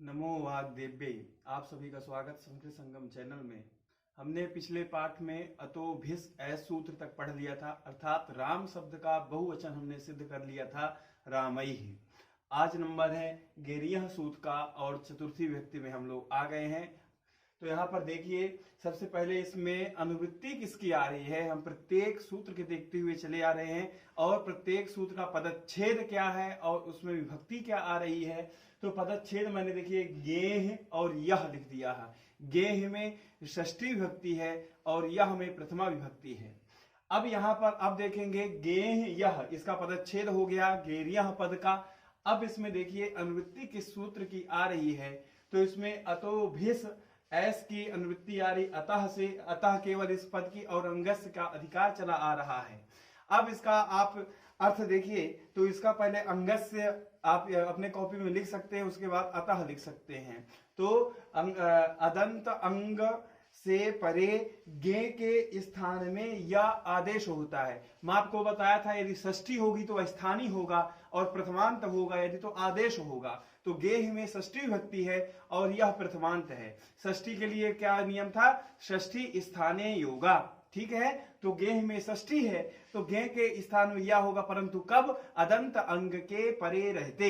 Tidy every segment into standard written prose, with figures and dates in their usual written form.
नमो वाग्देव्यै। आप सभी का स्वागत संस्कृत संगम चैनल में। हमने पिछले पाठ में अतो भिस ऐस सूत्र तक पढ़ लिया था, अर्थात राम शब्द का बहुवचन हमने सिद्ध कर लिया था रामई। आज नंबर है गेरियह सूत्र का और चतुर्थी विभक्ति में हम लोग आ गए हैं। तो यहाँ पर देखिए, सबसे पहले इसमें अनुवृत्ति किसकी आ रही है, हम प्रत्येक सूत्र के देखते हुए चले आ रहे हैं और प्रत्येक सूत्र का पदच्छेद क्या है और उसमें विभक्ति क्या आ रही है। तो पदच्छेद मैंने देखिए गेह और यह लिख दिया है। गेह में षष्ठी विभक्ति है और यह में प्रथमा विभक्ति है। अब यहाँ पर अब देखेंगे गेह यह, इसका पदच्छेद हो गया गेरियह पद का। अब इसमें देखिए अनुवृत्ति किस सूत्र की आ रही है, तो इसमें अतो भिस ऐस की अनुवृत्ति आ रही, अतः से, अतः केवल इस पद की और अंगस्य का अधिकार चला आ रहा है। अब इसका आप अर्थ देखिए, तो इसका पहले अंगस्य आप अपने कॉपी में लिख सकते हैं, उसके बाद अतः लिख सकते हैं। तो अदंत अंग से परे गे के स्थान में या आदेश होता है। मैं आपको बताया था यदि षष्ठी होगी तो स्थानीय होगा और प्रथमांत होगा यदि तो आदेश होगा। तो गेह में षष्ठी विभक्ति है और यह प्रथमांत है। षष्ठी के लिए क्या नियम था, षष्ठी स्थानीय योगा, ठीक है। तो गेह में षष्ठी है तो गेह के स्थान में यह होगा, परंतु कब, अदंत अंग के परे रहते।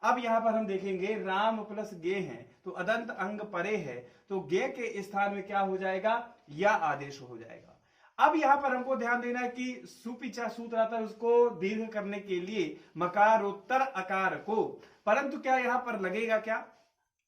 अब यहाँ पर हम देखेंगे राम प्लस गे है तो अदंत अंग परे है, तो गे के स्थान में क्या हो जाएगा, या आदेश हो जाएगा। अब यहाँ पर हमको ध्यान देना है कि सुपिचा सूत्र आता है उसको दीर्घ करने के लिए मकारोत्तर अकार को, परंतु क्या यहाँ पर लगेगा क्या,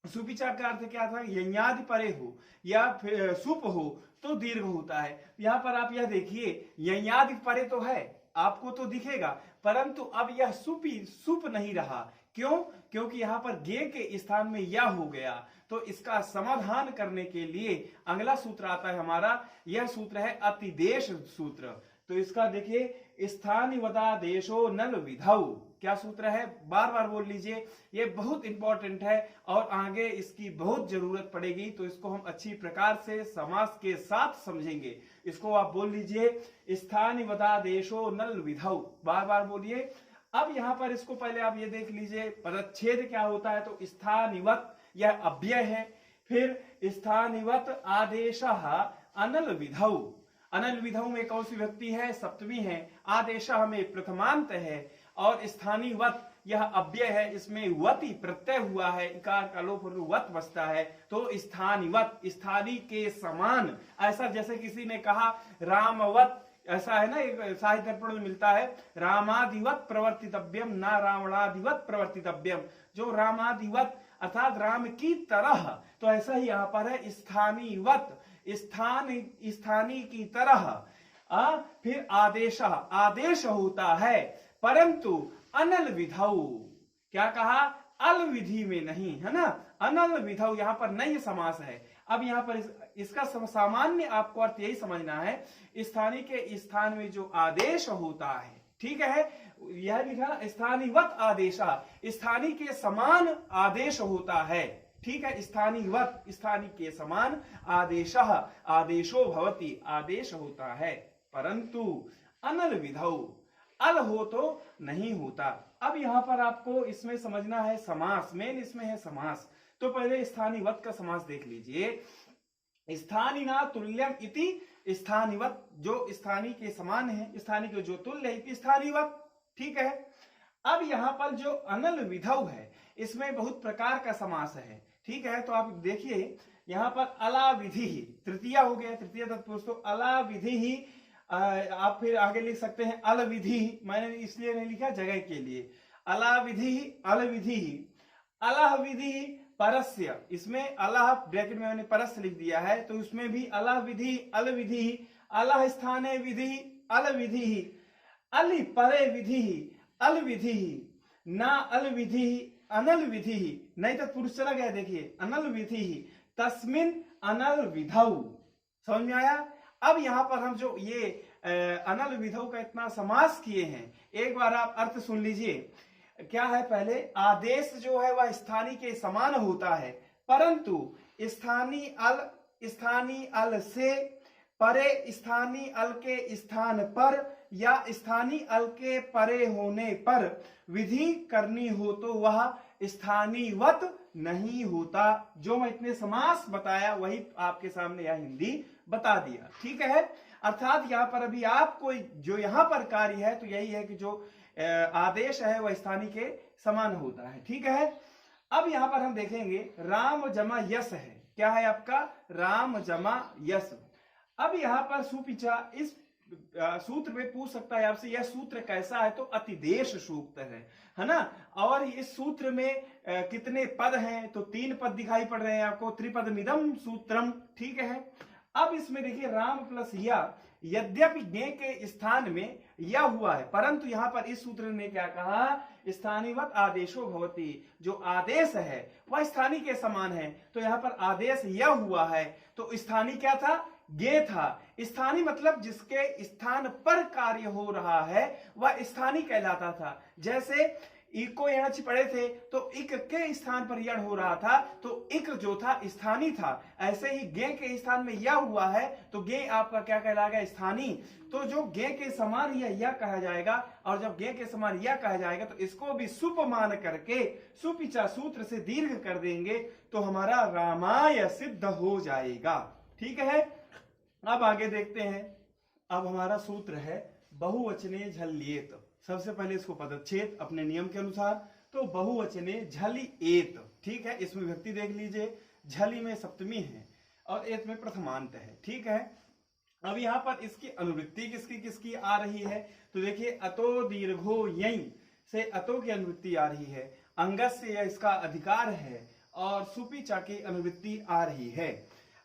सुपिचा का अर्थ क्या था, यज्ञादि परे हो या फिर सुप हो तो दीर्घ होता है। यहाँ पर आप यह देखिए यज्ञादि परे तो है, आपको तो दिखेगा, परंतु अब यह सुप नहीं रहा। क्यों? क्योंकि यहाँ पर गे के स्थान में या हो गया। तो इसका समाधान करने के लिए अगला सूत्र आता है हमारा, यह सूत्र है अतिदेश सूत्र। तो इसका देखिए स्थानिवदादेशो नल विधौ, क्या सूत्र है, बार बार बोल लीजिए, ये बहुत इंपॉर्टेंट है और आगे इसकी बहुत जरूरत पड़ेगी। तो इसको हम अच्छी प्रकार से समास के साथ समझेंगे। इसको आप बोल लीजिए स्थानिवदादेशो नल विधौ, बार बार बोलिए। अब यहाँ पर इसको पहले आप ये देख लीजिए पदच्छेद क्या होता है, तो स्थानिवत यह अव्यय है, फिर स्थानिवत आदेशः अनल विधौ, अनल विधौ में कौन सी विभक्ति है, सप्तमी है, आदेशः में प्रथमांत है और स्थानीवत यह अव्यय है, इसमें वति प्रत्यय हुआ है, इकार का लोप वत बसता है। तो स्थानिवत, स्थानी के समान, ऐसा जैसे किसी ने कहा रामवत, ऐसा है ना, एक साहित्य दर्पण में मिलता है, रामादिवत प्रवर्तितव्यम ना रावणादिवत प्रवर्तितव्यम, जो रामादिवत अर्थात राम की तरह, तो ऐसा ही यहाँ पर है स्थानीवत, स्थानी की तरह। फिर आदेश, आदेश होता है, परंतु अनल विधौ, क्या कहा, अल विधि में नहीं, है ना, अनल विधौ यहाँ पर नई समास है। अब यहाँ पर इसका सामान्य आपको अर्थ यही समझना है, स्थानीय के स्थान में जो आदेश होता है, ठीक है, यह लिखा स्थानीवत आदेशा, स्थानीय के समान आदेश होता है, ठीक है, स्थानीवत, स्थानीय के समान आदेशः, आदेशो भवति, आदेश होता है, परंतु अनल विधौ, अल हो तो नहीं होता। अब यहाँ पर आपको इसमें समझना है समास, मेन इसमें है समास। तो पहले स्थानीवत का समास देख लीजिए, स्थानीना तुल्यम इति स्थानीवत, जो स्थानीय के समान है, स्थानीय के जो तुल्य है इति स्थानीवत, ठीक है। अब यहाँ पर जो अनल विधौ है इसमें बहुत प्रकार का समास है, ठीक है। तो आप देखिए यहाँ पर अला विधि, तृतीय हो गया, तृतीय तत्पुरुष, तो अला विधि ही, आप फिर आगे लिख सकते हैं अल विधि, मैंने इसलिए नहीं लिखा जगह के लिए, अला विधि, अल विधि, अलह विधि परस्य, इसमें अलह ब्रैकेट में मैंने परस्य लिख दिया है, तो उसमें भी अलह विधि, अल विधि, अलह स्थाने विधि, अल विधि, अलि परे विधि, अल विधि, ना अल विधि, अनल विधि, नहीं तो पुरुष चला गया, देखिए अनल विधि, तस्मिन अनल विधौ, समझ में आया। अब यहाँ पर हम जो ये अनल विधौ का इतना समास किए हैं, एक बार आप अर्थ सुन लीजिए। क्या है, पहले आदेश जो है वह स्थानीय के समान होता है, परंतु स्थानीय अल से परे, स्थानीय अल के स्थान पर या स्थानीय अल के परे होने पर विधि करनी हो तो वह स्थानीयवत नहीं होता। जो मैं इतने समास बताया वही आपके सामने यह हिंदी बता दिया। ठीक है, अर्थात यहाँ पर अभी आपको जो यहाँ पर कार्य है तो यही है कि जो आदेश है वह स्थानीय के समान होता है। ठीक है, अब यहाँ पर हम देखेंगे राम जमा यस है। क्या है आपका? राम जमा यस। अब यहाँ पर सुपिचा इस सूत्र में पूछ सकता है आपसे, यह सूत्र कैसा है? तो अतिदेश सूक्त है ना। और इस सूत्र में कितने पद हैं? तो 3 पद दिखाई पड़ रहे हैं आपको, त्रिपदमिदम सूत्रम। ठीक है, अब इसमें देखिए राम प्लस या, यद्यपि ज्ञ के स्थान में यह हुआ है, परंतु यहां पर इस सूत्र ने क्या कहा? स्थानीयवत आदेशो भवति। जो आदेश है वह स्थानीय के समान है, तो यहां पर आदेश यह हुआ है, तो स्थानीय क्या था? ज्ञ था। स्थानीय मतलब जिसके स्थान पर कार्य हो रहा है वह स्थानीय कहलाता था। जैसे इको यहाँ पड़े थे तो इक के स्थान पर यण हो रहा था, तो इक जो था स्थानीय था। ऐसे ही गे के स्थान में यह हुआ है तो गे आपका क्या कहलाएगा? स्थानीय। तो जो गे के समान यह कहा जाएगा, और जब गे के समान यह कहा जाएगा तो इसको भी सुप मान करके सुपिचा सूत्र से दीर्घ कर देंगे तो हमारा रामाय सिद्ध हो जाएगा। ठीक है, अब आगे देखते हैं। अब हमारा सूत्र है बहुवचने झल्येत। सबसे पहले इसको पदच्छेद अपने नियम के अनुसार, तो बहुवचने झलिएत। ठीक है, इसमें विभक्ति देख लीजिए, झली में सप्तमी है और एत में प्रथमांत है। ठीक है, अब यहाँ पर इसकी अनुवृत्ति किसकी किसकी आ रही है? तो देखिए अतो दीर्घो यई से अतो की अनुवृत्ति आ रही है, अंगस से इसका अधिकार है, और सुपिचा की अनुवृत्ति आ रही है।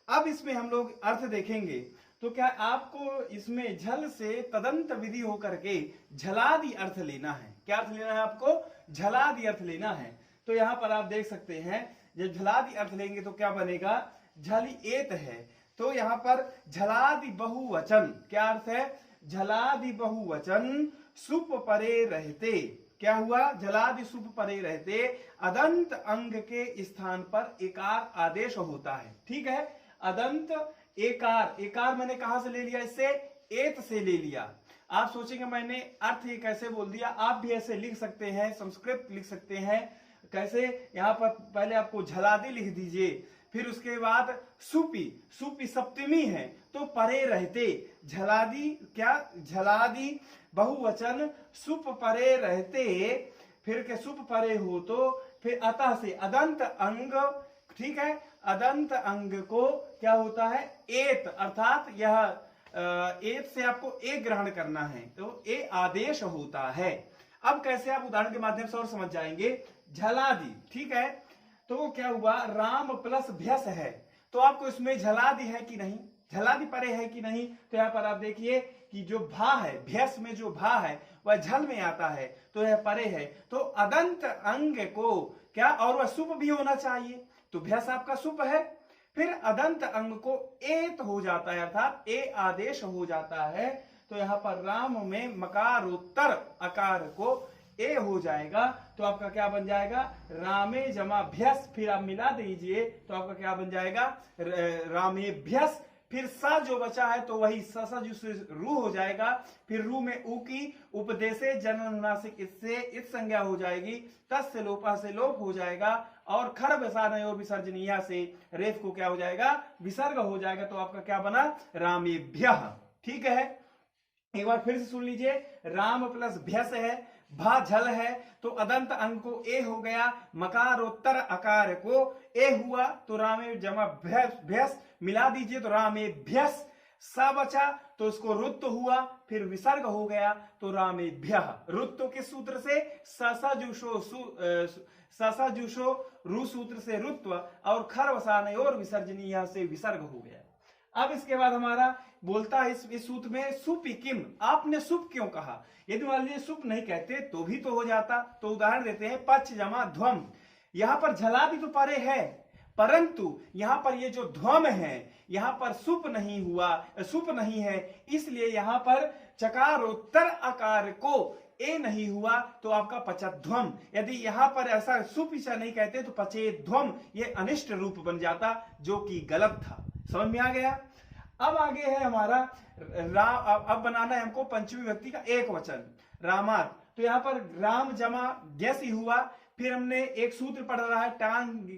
अब इसमें हम लोग अर्थ देखेंगे तो क्या आपको इसमें झल से तदंत विधि होकर के झलादि अर्थ लेना है। क्या अर्थ लेना है आपको? झलादि अर्थ लेना है। तो यहाँ पर आप देख सकते हैं जब झलादि अर्थ लेंगे तो क्या बनेगा? झलिएत है, तो यहाँ पर झलादि बहुवचन। क्या अर्थ है? झलादि बहुवचन सुप परे रहते। क्या हुआ? झलादि सुप परे रहते अदंत अंग के स्थान पर एकार आदेश होता है। ठीक है, अदंत एकार, एकार मैंने कहां से ले लिया? इससे एत से ले लिया। आप सोचेंगे मैंने अर्थ ये कैसे बोल दिया? आप भी ऐसे लिख सकते हैं, संस्कृत लिख सकते हैं। कैसे? यहाँ पर पहले आपको झलादि लिख दीजिए, फिर उसके बाद सुपी, सुपी सप्तमी है तो परे रहते। झलादि क्या? झलादि बहुवचन सुप परे रहते, फिर के सुप परे हो तो फिर अतः से अदंत अंग। ठीक है, अदंत अंग को क्या होता है? एत, अर्थात यह एत से आपको ए ग्रहण करना है तो ए आदेश होता है। अब कैसे आप उदाहरण के माध्यम से और समझ जाएंगे। झलादि, ठीक है, तो क्या हुआ? राम प्लस भ्यस है, तो आपको इसमें झलादि है कि नहीं? झलादि परे है कि नहीं? तो यहाँ पर आप देखिए कि जो भा है, भ्यस में जो भा है वह झल में आता है तो यह परे है, तो अदंत अंग को क्या, और वह सुप भी होना चाहिए, तो भ्यस आपका सुप है। फिर अदंत अंग को एत हो जाता है, अर्थात ए आदेश हो जाता है, तो यहाँ पर राम में मकारोत्तर अकार को ए हो जाएगा, तो आपका क्या बन जाएगा? रामे जमा भ्यस। फिर आप मिला दीजिए तो आपका क्या बन जाएगा? रामे भ्यस। फिर सा जो बचा है तो वही सा जो रू हो जाएगा, फिर रू में ऊ की उपदेशे जन्मनासिक इससे इत संज्ञा हो जाएगी, तस् से लोपा से लोप हो जाएगा, और खर बसाने और विसर्जनीय से रेफ को क्या हो जाएगा? विसर्ग हो जाएगा, तो आपका क्या बना? रामेभ्यः। ठीक है, एक बार फिर से सुन लीजिए। राम प्लस भ्यस है, भा झल है, तो अदंत अंग को ए हो गया, मकारोत्तर अकार को ए हुआ तो रामे जमा भ्यस, मिला दीजिए तो रामे भ्यस। सा बचा तो उसको रुत्व हुआ, फिर विसर्ग हो गया तो रामेभ्यः। रुत्व किस सूत्र से? ससा जुषो रू सूत्र से रुत्व, और खर वसाने और विसर्जनीय से विसर्ग हो गया। अब इसके बाद हमारा बोलता है इस सूत्र में सुपि किम, आपने सुप क्यों कहा? यदि मान लीजिए सुप नहीं कहते तो भी तो हो जाता, तो उदाहरण देते हैं पच जमा ध्वम। यहां पर झलादि तो परे है, परंतु यहां पर ये जो ध्वम है यहां पर सुप नहीं हुआ, सुप नहीं है, इसलिए यहां पर चकारोत्तर आकार को ए नहीं हुआ तो आपका पचध्वम। यदि यहां पर ऐसा सुपिचा नहीं कहते तो पचेध्वम, ये अनिष्ट रूप बन जाता, जो कि गलत था। समझ में आ गया? अब आगे है हमारा अब बनाना है हमको पंचमी विभक्ति का एक वचन, रामात। तो यहाँ पर राम जमा जैसी हुआ फिर हमने एक सूत्र पढ़ रहा है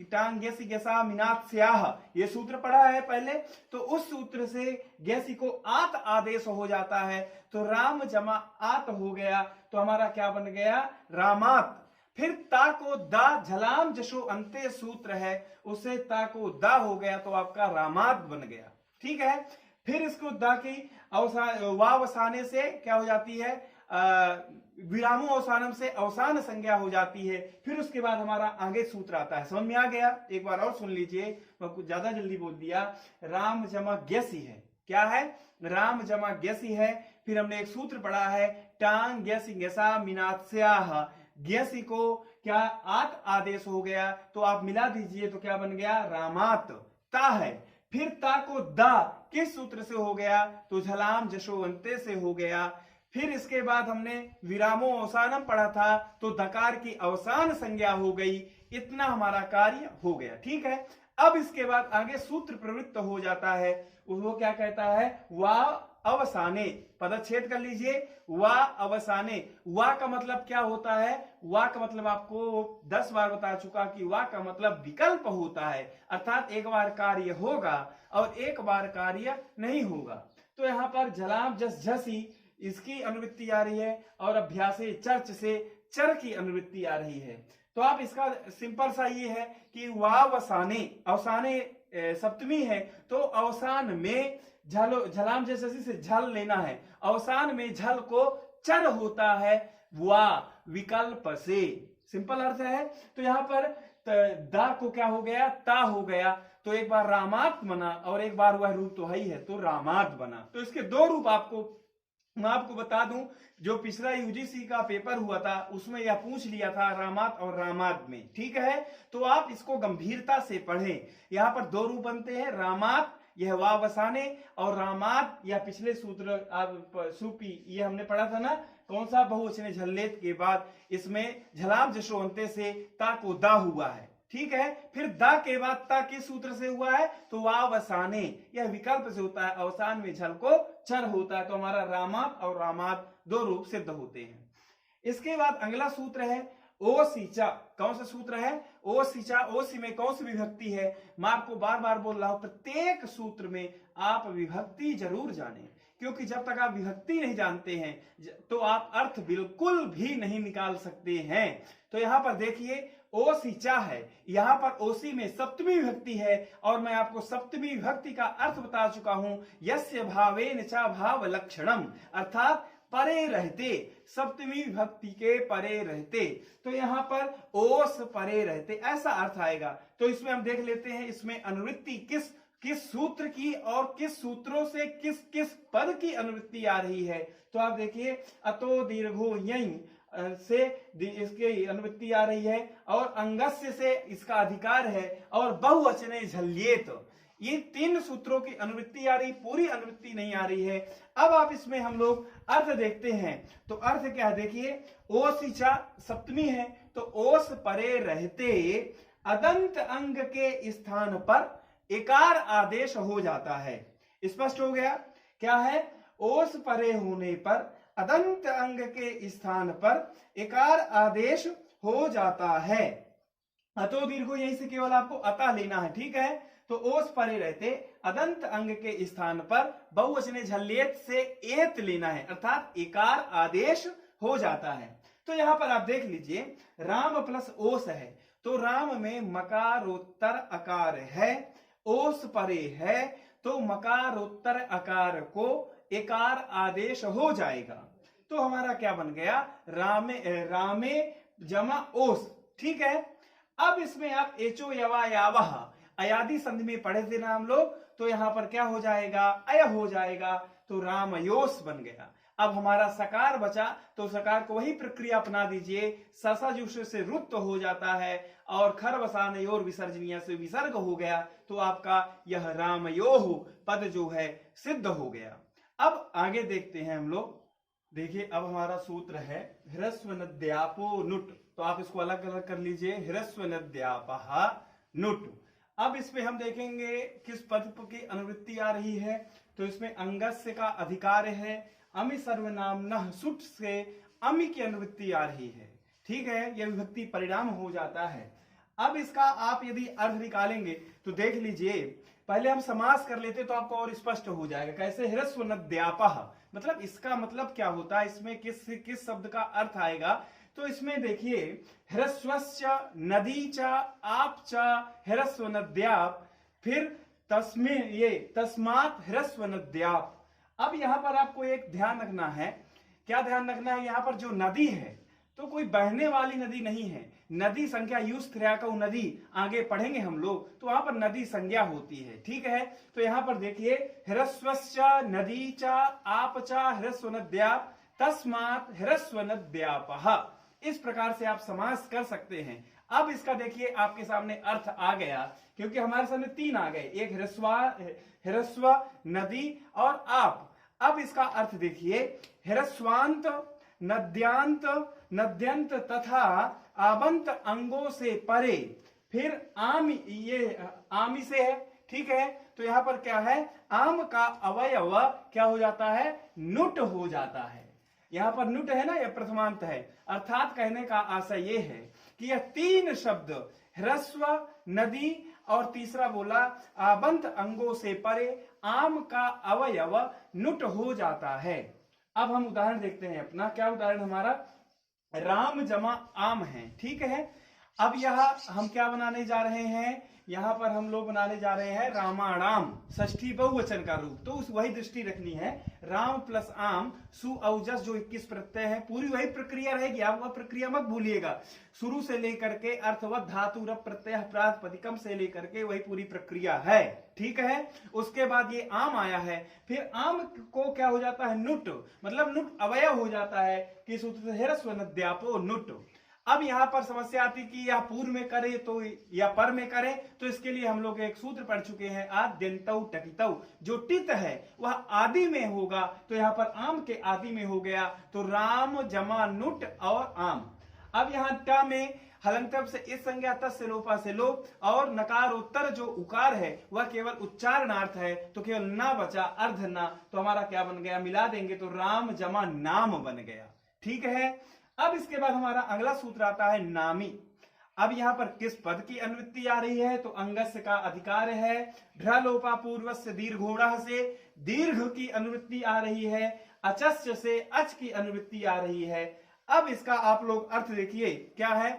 टांग गेसी गेसा मिनात स्याह, ये सूत्र पढ़ा है पहले। तो उस सूत्र से गेसी को आत आदेश हो जाता है, तो राम जमा आत हो गया, तो हमारा क्या बन गया, रामात। फिर ता को दा झलाम जशो अंत्य सूत्र है, उससे ता को दा हो गया, तो आपका रामात बन गया। ठीक है, फिर इसको दा की वावसाने से क्या हो जाती है, विरामो अवसानम से अवसान संज्ञा हो जाती है। फिर उसके बाद हमारा आगे सूत्र आता है, समझ में आ गया। एक बार और सुन लीजिए, मैं कुछ ज्यादा जल्दी बोल दिया। राम जमा गेसी है, क्या है, राम जमा गेसी है। फिर हमने एक सूत्र पढ़ा है टांग गेसी गेसा मिनात्स्याह, गेसी को क्या आत आदेश हो गया, तो आप मिला दीजिए तो क्या बन गया, रामात। ता है, फिर ता को दा किस सूत्र से हो गया, तो झलाम जशोवंते से हो गया। फिर इसके बाद हमने विरामो अवसानम पढ़ा था, तो दकार की अवसान संज्ञा हो गई। इतना हमारा कार्य हो गया। ठीक है, अब इसके बाद आगे सूत्र प्रवृत्त हो जाता है, वो क्या कहता है, वा अवसाने, पदच्छेद कर लीजिए, वा अवसाने। वा का मतलब क्या होता है, वा का मतलब आपको 10 बार बता चुका कि वा का मतलब विकल्प होता है, अर्थात एक बार कार्य होगा और एक बार कार्य नहीं होगा। तो यहाँ पर झलाम जस झसी इसकी अनुवृत्ति आ रही है, और अभ्यासे चर्च से चर की अनुवृत्ति आ रही है। तो आप इसका सिंपल सा ये है कि वावसाने, अवसाने सप्तमी है, तो अवसान में झलाम जैसे से झल लेना है, अवसान में झल को चर होता है, वा विकल्प से, सिंपल अर्थ है। तो यहाँ पर दा को क्या हो गया, ता हो गया, तो एक बार रामात बना और एक बार वह रूप तो है ही है, तो रामात बना। तो इसके दो रूप मैं आपको बता दूं, जो पिछला यूजीसी का पेपर हुआ था उसमें यह पूछ लिया था रामात और रामात में। ठीक है, तो आप इसको गंभीरता से पढ़ें। यहाँ पर दो रूप बनते हैं, रामात यह वावसाने, और रामात यह पिछले सूत्र सुपी, ये हमने पढ़ा था ना, कौन सा, बहुवचने झल्लेत के बाद इसमें झलाम जशोवंते से ता को दा हुआ है। ठीक है, फिर दा के बाद ता किस सूत्र से हुआ है, तो वावसाने, यह विकल्प से होता है, अवसान में झल को चर होता है, तो हमारा रामात और रामात दो रूप सिद्ध होते हैं। इसके बाद अगला सूत्र है ओ सीचा। कौन सा सूत्र है, ओ सीचा। ओ सी में कौन सी विभक्ति है, मैं आपको बार बार बोल रहा हूं, प्रत्येक सूत्र में आप विभक्ति जरूर जानें, क्योंकि जब तक आप विभक्ति नहीं जानते हैं तो आप अर्थ बिल्कुल भी नहीं निकाल सकते हैं। तो यहां पर देखिए ओ सीचा है, यहां पर ओसी में सप्तमी विभक्ति है, और मैं आपको सप्तमी विभक्ति का अर्थ बता चुका हूं, यस्य भावेन च भाव लक्षणम, अर्थात परे रहते, सप्तमी विभक्ति के परे रहते। तो यहाँ पर ओस परे रहते ऐसा अर्थ आएगा। तो इसमें हम देख लेते हैं इसमें अनुवृत्ति किस किस सूत्र की और किस सूत्रों से किस किस पद की अनुवृत्ति आ रही है। तो आप देखिए अतो दीर्घो यई से इसकी अनुवृत्ति आ रही है, और अंगस्य से इसका अधिकार है, और बहुवचने झल्येत, ये तीन सूत्रों की अनुवृत्ति आ रही, पूरी अनुवृत्ति नहीं आ रही है। अब आप इसमें हम लोग अर्थ देखते हैं, तो अर्थ क्या है, देखिए ओ सीचा सप्तमी है, तो ओस परे रहते अदंत अंग के स्थान पर एकार आदेश हो जाता है। स्पष्ट हो गया, क्या है, ओस परे होने पर अदंत अंग के स्थान पर एकार आदेश हो जाता है। अतो दीर्घो यहीं से केवल आपको अता लेना है। ठीक है, तो ओस परे रहते अदंत अंग के स्थान पर बहुवचने झल्लेत से एत लेना है, अर्थात एकार आदेश हो जाता है। तो यहां पर आप देख लीजिए राम प्लस ओस है, तो राम में मकारोत्तर अकार है, ओस परे है, तो मकारोत्तर अकार को एकार आदेश हो जाएगा। तो हमारा क्या बन गया, रामे जमा ओस। ठीक है, अब इसमें आप एचो यवा यावह अयादि संधि में पढ़े थे ना हम लोग, तो यहां पर क्या हो जाएगा, अय हो जाएगा, तो रामयोस बन गया। अब हमारा सकार बचा, तो सकार को वही प्रक्रिया अपना दीजिए, ससा जुष से रुत्त हो जाता है, और खर वसान और विसर्जनीय से विसर्ग हो गया, तो आपका यह रामयोह पद जो है सिद्ध हो गया। अब आगे देखते हैं हम लोग। देखिए अब हमारा सूत्र है ह्रस्व नद्यापो नुट, तो आप इसको अलग अलग कर लीजिए, ह्रस्व नद्यापहा नुट। अब इसमें हम देखेंगे किस पद की अनुवृत्ति आ रही है, तो इसमें अंगस्य का अधिकार है, अमि सर्वनाम न सुट से अमि की अनुवृत्ति आ रही है। ठीक है, यह विभक्ति परिणाम हो जाता है। अब इसका आप यदि अर्थ निकालेंगे तो देख लीजिए, पहले हम समास कर लेते तो आपको और स्पष्ट हो जाएगा। कैसे? ह्रस्व नद्यापः, मतलब इसका मतलब क्या होता है, इसमें किस शब्द का अर्थ आएगा। तो इसमें देखिए, ह्रस्वश्च नदी च आप च ह्रस्व नद्याप, फिर तस्मात् ह्रस्व नद्याप। अब यहां पर आपको एक ध्यान रखना है। क्या ध्यान रखना है? यहां पर जो नदी है तो कोई बहने वाली नदी नहीं है। नदी संज्ञा यूज क्रियाकऊ नदी आगे पढ़ेंगे हम लोग, तो वहां पर नदी संज्ञा होती है। ठीक है, तो यहां पर देखिए, ह्रस्वश्च नदी च आप च ह्रस्व नद्याप तस्मात् ह्रस्व नद्यापः। इस प्रकार से आप समास कर सकते हैं। अब इसका देखिए आपके सामने अर्थ आ गया, क्योंकि हमारे सामने तीन आ गए, एक ह्रस्व, नदी और आप। अब इसका अर्थ देखिए, ह्रस्वांत, नद्यांत, नद्यंत तथा आबंत अंगों से परे, फिर आम, ये आमी से है। ठीक है, तो यहां पर क्या है, आम का अवयव क्या हो जाता है, नुट हो जाता है। यहां पर नुट है ना, यह प्रथमांत है। अर्थात कहने का आशय यह है कि यह तीन शब्द, ह्रस्व, नदी और तीसरा बोला आबंत अंगों से परे, आम का अवयव नुट हो जाता है। अब हम उदाहरण देखते हैं अपना। क्या उदाहरण हमारा? राम जमा आम है। ठीक है, अब यह हम क्या बनाने जा रहे हैं, यहां पर हम लोग बनाने जा रहे हैं रामाणाम, षष्ठी बहुवचन का रूप। तो उस वही दृष्टि रखनी है, राम प्लस आम, सु औजस जो 21 प्रत्यय है, पूरी वही प्रक्रिया रहेगी। आप वह प्रक्रिया मत भूलिएगा, शुरू से लेकर के अर्थवत धातु रप प्रत्यय प्रातिपदिकम से लेकर के वही पूरी प्रक्रिया है। ठीक है, उसके बाद ये आम आया है, फिर आम को क्या हो जाता है, नुट, मतलब नुट अवयव हो जाता है कि सूत्र से ह्रस्व नद्यापो नुट। अब यहां पर समस्या आती कि या पूर्व में करे तो या पर में करे, तो इसके लिए हम लोग एक सूत्र पढ़ चुके हैं, आद्यंतौ टकितौ। जो टित है वह आदि में होगा, तो यहां पर आम के आदि में हो गया, तो राम जमा नुट और आम। अब यहां ट में हलंत से इस संज्ञा तस्य लोपा से लोप, और नकारोत्तर जो उकार है वह केवल उच्चारणार्थ है, तो केवल ना बचा, अर्ध ना, तो हमारा क्या बन गया, मिला देंगे तो राम जमा नाम बन गया। ठीक है, अब इसके बाद हमारा अगला सूत्र आता है नामी। अब यहां पर किस पद की अनुवृत्ति आ रही है, तो अंगस्य का अधिकार है, ढ्रलोपा पूर्व से दीर्घोड़ा से दीर्घ की अनुवृत्ति आ रही है, अचस्य से अच की अनुवृत्ति आ रही है। अब इसका आप लोग अर्थ देखिए क्या है,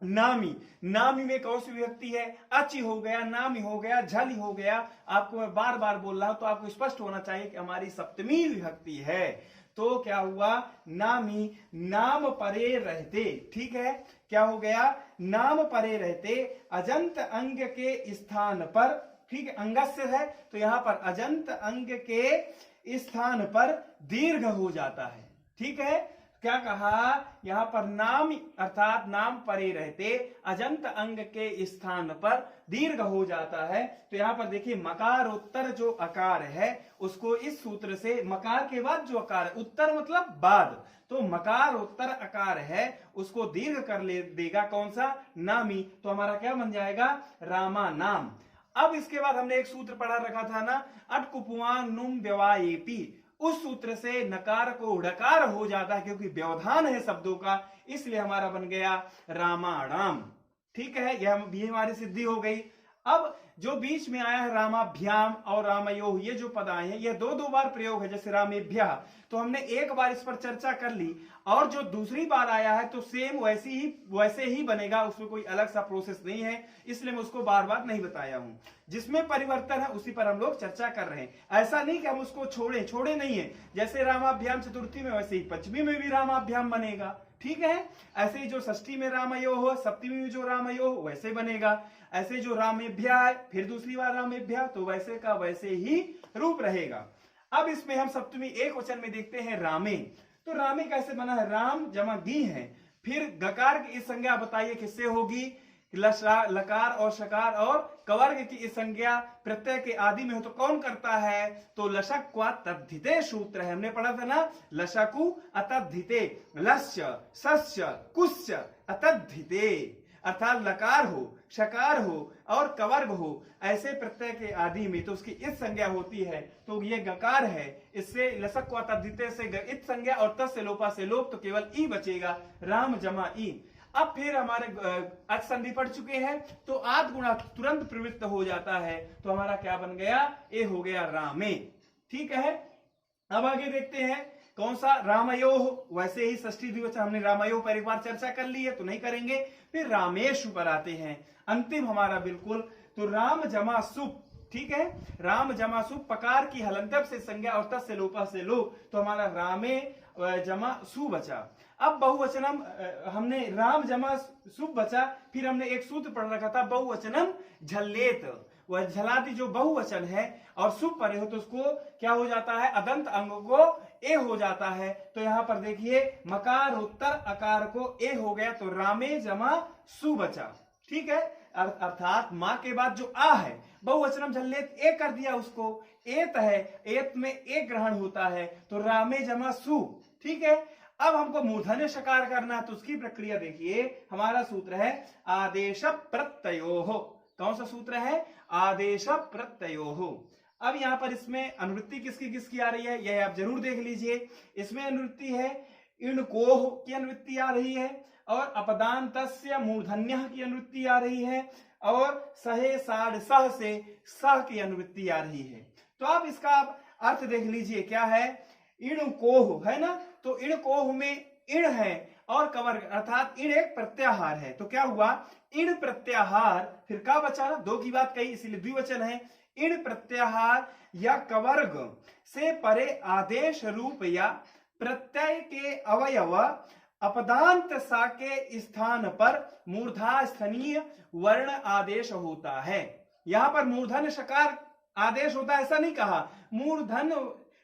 नामी, नामी में कौन सी विभक्ति है, अचि हो गया, नामी हो गया, झल हो गया। आपको मैं बार बार बोल रहा हूं, तो आपको स्पष्ट होना चाहिए कि हमारी सप्तमी विभक्ति है। तो क्या हुआ, नामी, नाम परे रहते। ठीक है, क्या हो गया, नाम परे रहते, अजंत अंग के स्थान पर। ठीक है, अंगस्य है तो यहां पर अजंत अंग के स्थान पर दीर्घ हो जाता है। ठीक है, क्या कहा, यहां पर नाम अर्थात नाम परे रहते अजंत अंग के स्थान पर दीर्घ हो जाता है। तो यहां पर देखिए, मकारोत्तर जो अकार है उसको इस सूत्र से, मकार के बाद जो अकार है, उत्तर मतलब बाद, तो मकारोत्तर अकार है उसको दीर्घ कर ले देगा, कौन सा, नामी। तो हमारा क्या बन जाएगा, रामा नाम। अब इसके बाद हमने एक सूत्र पढ़ा रखा था ना, अटकुपुआन नुम व्यवाएपी, उस सूत्र से नकार को उड़कार हो जाता है, क्योंकि व्यवधान है शब्दों का, इसलिए हमारा बन गया रामाणाम। ठीक है, यह भी हमारी सिद्धि हो गई। अब जो बीच में आया है रामाभ्याम और रामयोः, ये जो पद आए हैं ये दो बार प्रयोग है, जैसे रामेभ्यः, तो हमने एक बार इस पर चर्चा कर ली, और जो दूसरी बार आया है तो सेम वैसे ही बनेगा, उसमें कोई अलग सा प्रोसेस नहीं है, इसलिए मैं उसको बार बार नहीं बताया हूं। जिसमें परिवर्तन है उसी पर हम लोग चर्चा कर रहे हैं। ऐसा नहीं कि हम उसको छोड़े नहीं है, जैसे रामाभ्याम चतुर्थी में वैसे ही पंचमी में भी रामाभ्याम बनेगा। ठीक है, ऐसे ही जो षष्ठी में रामयोः हो, सप्तमी में जो रामयोः वैसे बनेगा, ऐसे जो रामेभ्यः है फिर दूसरी बार रामेभ्यः, तो वैसे का वैसे ही रूप रहेगा। अब इसमें हम सप्तमी एक वचन में देखते हैं रामे। तो रामे कैसे बना है, राम जमा गी है, फिर गकार की इस संज्ञा बताइए किससे होगी, लकार और शकार और कवर्ग की इस संज्ञा प्रत्यय के आदि में हो तो कौन करता है, तो लशक क्वा तद्धिते सूत्र है, हमने पढ़ा था ना, लशकु अतद्धिते, लस्य सस्य कुस्य अतद्धिते, अर्थात लकार हो शकार हो और कवर्ग हो ऐसे प्रत्यय के आदि में तो उसकी इत संज्ञा होती है, तो ये गकार है, इससे लसक को तद्धिते से इत संज्ञा और तस् से लोपा से लोप, तो केवल ई बचेगा, राम जमा ई। अब फिर हमारे अच संधि पढ़ चुके हैं तो आद गुणा तुरंत प्रवृत्त हो जाता है, तो हमारा क्या बन गया, ए हो गया रामे। ठीक है, अब आगे देखते हैं कौन सा, रामयो। वैसे ही षष्ठी द्विवचन हमने रामयो पर एक बार चर्चा कर ली है तो नहीं करेंगे, फिर रामेशु पर आते हैं, अंतिम हमारा बिल्कुल, तो राम जमा सुप। ठीक है, राम जमा सुप, पकार की हलंतप से संज्ञा और तस् से लोपा से लोप, तो हमारा रामे जमा सु बचा। अब बहुवचनम हमने राम जमा सुप बचा, फिर हमने एक सूत्र पढ़ रखा था बहुवचनम झल्लेत, वह झलाती जो बहुवचन है और सुप परे हो तो उसको क्या हो जाता है, अदंत अंग को ए हो जाता है, तो यहां पर देखिए मकार उत्तर अकार को ए हो गया, तो रामे जमा सु बचा। ठीक है, अर्थात मां के बाद जो आ है बहुवचनम झल्लेत ए कर दिया, उसको एत है, एत में एक ग्रहण होता है, तो रामे जमा सु। ठीक है, अब हमको मूर्धन्य शकार करना है, तो उसकी प्रक्रिया देखिए, हमारा सूत्र है आदेश प्रत्ययोः। कौन सा सूत्र है, आदेश प्रत्ययोः। अब यहां पर इसमें अनुवृत्ति किसकी किसकी आ रही है, यह आप जरूर देख लीजिए। इसमें अनुवृत्ति है इणकोह की अनुवृत्ति आ रही है, और अपदान्तस्य मूर्धन्य की अनुवृत्ति आ रही है, और सहे साढ़ सह से सह की अनुवृत्ति आ रही है। तो आप इसका आप अर्थ देख लीजिए, क्या है, इणकोह है ना, तो इणकोह में इण है और कवर्ग, अर्थात इण एक प्रत्याहार है, तो क्या हुआ, इण प्रत्याहार, फिर का बचा ना, दो की बात कही इसीलिए द्विवचन है, इण प्रत्याहार या कवर्ग से परे आदेश रूप या प्रत्यय के अवयव अपदांत सा के स्थान पर मूर्धा स्थानीय वर्ण आदेश होता है। यहां पर मूर्धन शकार आदेश होता है ऐसा नहीं कहा, मूर्धन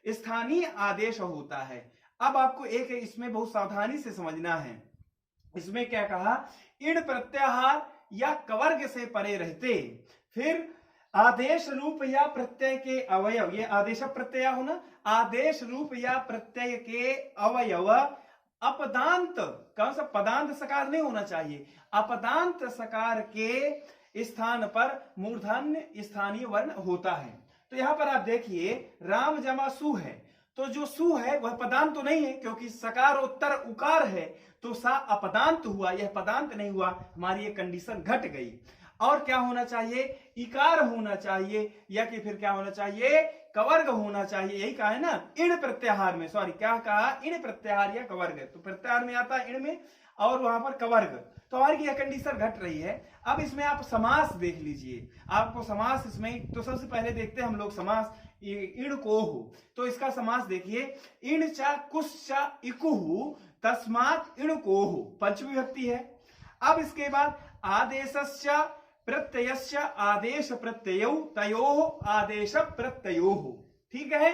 स्थानीय आदेश होता है। अब आपको एक इसमें बहुत सावधानी से समझना है, इसमें क्या कहा, इण प्रत्याहार या कवर्ग से परे रहते, फिर आदेश रूप या प्रत्यय के अवयव, ये आदेश प्रत्यय होना, आदेश रूप या प्रत्यय के अवयव अपदांत, कौन सा, पदांत सकार नहीं होना चाहिए, अपदांत सकार के स्थान पर मूर्धन्य स्थानीय वर्ण होता है। तो यहां पर आप देखिए राम जमा सु है, तो जो सु है वह पदांत तो नहीं है, क्योंकि सकार उत्तर उकार है, तो सा अपदांत हुआ, यह पदांत नहीं हुआ, हमारी ये कंडीशन घट गई। और क्या होना चाहिए, इकार होना चाहिए, या कि फिर क्या होना चाहिए, कवर्ग होना चाहिए, यही कहा है ना, इण प्रत्याहार में, सॉरी क्या कहा, इण प्रत्याहार या कवर्ग, तो प्रत्याहार में आता है इण में और वहां पर कवर्ग, तो हमारी यह कंडीशन घट रही है। अब इसमें आप समास देख लीजिए, आपको समास इसमें, तो सबसे पहले देखते हैं हम लोग समास, इण को हो, तो इसका समास देखिए, इण चा कुश चा इकुहु तस्मात् इण को हो, पंचमी विभक्ति है। अब इसके बाद आदेशस्य प्रत्ययस्य आदेश प्रत्ययौ तयोः आदेश प्रत्ययोः। ठीक है,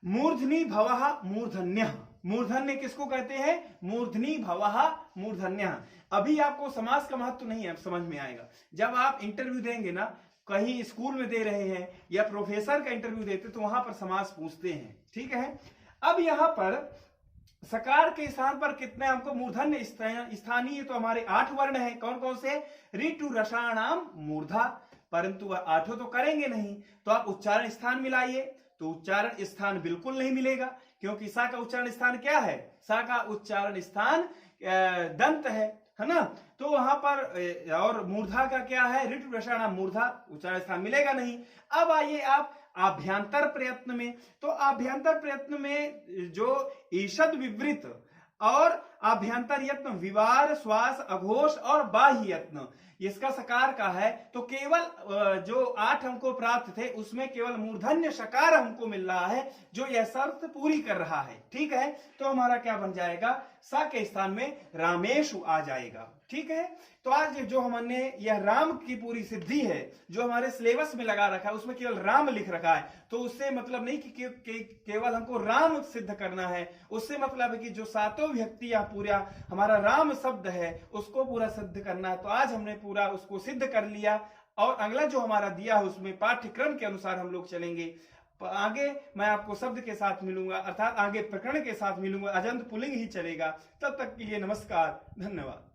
मूर्धनी भवः मूर्धन्यः, मूर्धन्य किसको कहते हैं, मूर्धनी भवः मूर्धन्यः। अभी आपको समास का महत्व नहीं है, समझ में आएगा जब आप इंटरव्यू देंगे ना, कहीं स्कूल में दे रहे हैं या प्रोफेसर का इंटरव्यू देते तो वहां पर समास पूछते हैं। ठीक है, अब यहां पर सकार के स्थान पर कितने हमको मूर्धन्य स्थानीय, तो हमारे 8 वर्ण है, कौन कौन से, ऋतु रसाणाम मूर्धा, परंतु वह 8 तो करेंगे नहीं, तो आप उच्चारण स्थान मिलाइए, तो उच्चारण स्थान बिल्कुल नहीं मिलेगा, क्योंकि सा का उच्चारण स्थान क्या है, सा का उच्चारण स्थान दंत है ना, तो वहां पर, और मूर्धा का क्या है, ऋतु रसाणाम मूर्धा, उच्चारण स्थान मिलेगा नहीं। अब आइए आप आभ्यंतर प्रयत्न में, तो आभ्यंतर प्रयत्न में जो ईषद विवृत और आभ्यंतर यत्न, विवार श्वास अघोष और बाह्य यत्न, इसका सकार का है, तो केवल जो 8 हमको प्राप्त थे उसमें केवल मूर्धन्य शकार हमको मिल रहा है, जो यह शर्त पूरी कर रहा है। ठीक है, तो हमारा क्या बन जाएगा, सा के स्थान में रामेशु आ जाएगा। ठीक है, तो आज जो हमने यह राम की पूरी सिद्धि है जो हमारे सिलेबस में लगा रखा है, उसमें केवल राम लिख रखा है, तो उससे मतलब नहीं कि केवल हमको राम सिद्ध करना है, उससे मतलब है कि जो 7 विभक्ति या पूरा हमारा राम शब्द है उसको पूरा सिद्ध करना है। तो आज हमने पूरा उसको सिद्ध कर लिया, और अगला जो हमारा दिया है उसमें पाठ्यक्रम के अनुसार हम लोग चलेंगे। आगे मैं आपको शब्द के साथ मिलूंगा, अर्थात आगे प्रकरण के साथ मिलूंगा, अजंत पुल्लिंग ही चलेगा। तब तक के लिए नमस्कार, धन्यवाद।